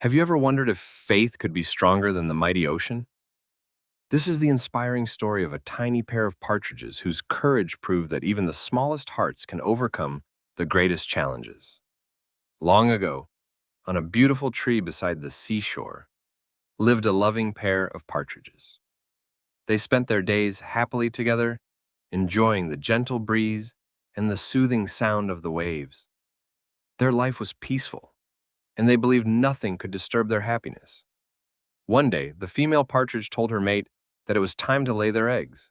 Have you ever wondered if faith could be stronger than the mighty ocean? This is the inspiring story of a tiny pair of partridges whose courage proved that even the smallest hearts can overcome the greatest challenges. Long ago, on a beautiful tree beside the seashore, lived a loving pair of partridges. They spent their days happily together, enjoying the gentle breeze and the soothing sound of the waves. Their life was peaceful, and they believed nothing could disturb their happiness. One day, the female partridge told her mate that it was time to lay their eggs.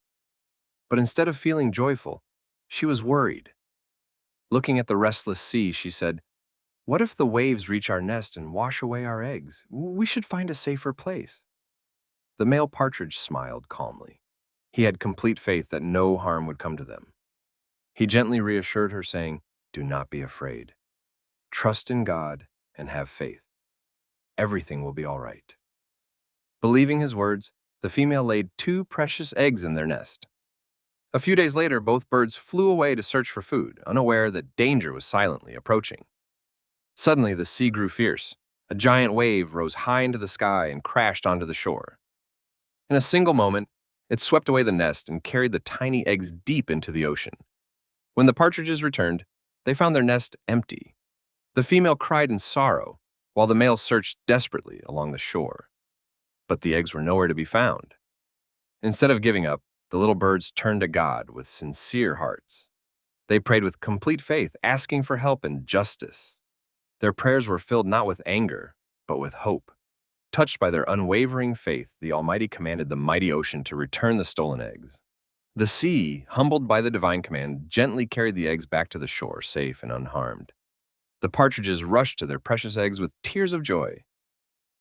But instead of feeling joyful, she was worried. Looking at the restless sea, she said, "What if the waves reach our nest and wash away our eggs? We should find a safer place." The male partridge smiled calmly. He had complete faith that no harm would come to them. He gently reassured her, saying, "Do not be afraid. Trust in God and have faith. Everything will be all right." Believing his words, the female laid two precious eggs in their nest. A few days later, both birds flew away to search for food, unaware that danger was silently approaching. Suddenly, the sea grew fierce. A giant wave rose high into the sky and crashed onto the shore. In a single moment, it swept away the nest and carried the tiny eggs deep into the ocean. When the partridges returned, they found their nest empty. The female cried in sorrow, while the male searched desperately along the shore. But the eggs were nowhere to be found. Instead of giving up, the little birds turned to God with sincere hearts. They prayed with complete faith, asking for help and justice. Their prayers were filled not with anger, but with hope. Touched by their unwavering faith, the Almighty commanded the mighty ocean to return the stolen eggs. The sea, humbled by the divine command, gently carried the eggs back to the shore, safe and unharmed. The partridges rushed to their precious eggs with tears of joy.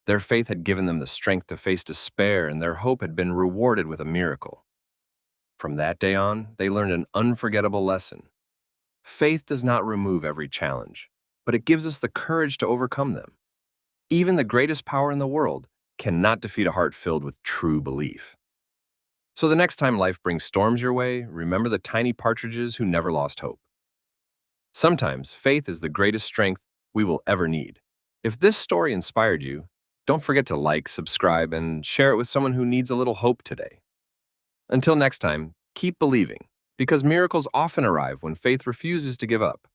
Their faith had given them the strength to face despair, and their hope had been rewarded with a miracle. From that day on, they learned an unforgettable lesson. Faith does not remove every challenge, but it gives us the courage to overcome them. Even the greatest power in the world cannot defeat a heart filled with true belief. So the next time life brings storms your way, remember the tiny partridges who never lost hope. Sometimes faith is the greatest strength we will ever need. If this story inspired you, don't forget to like, subscribe, and share it with someone who needs a little hope today. Until next time, keep believing, because miracles often arrive when faith refuses to give up.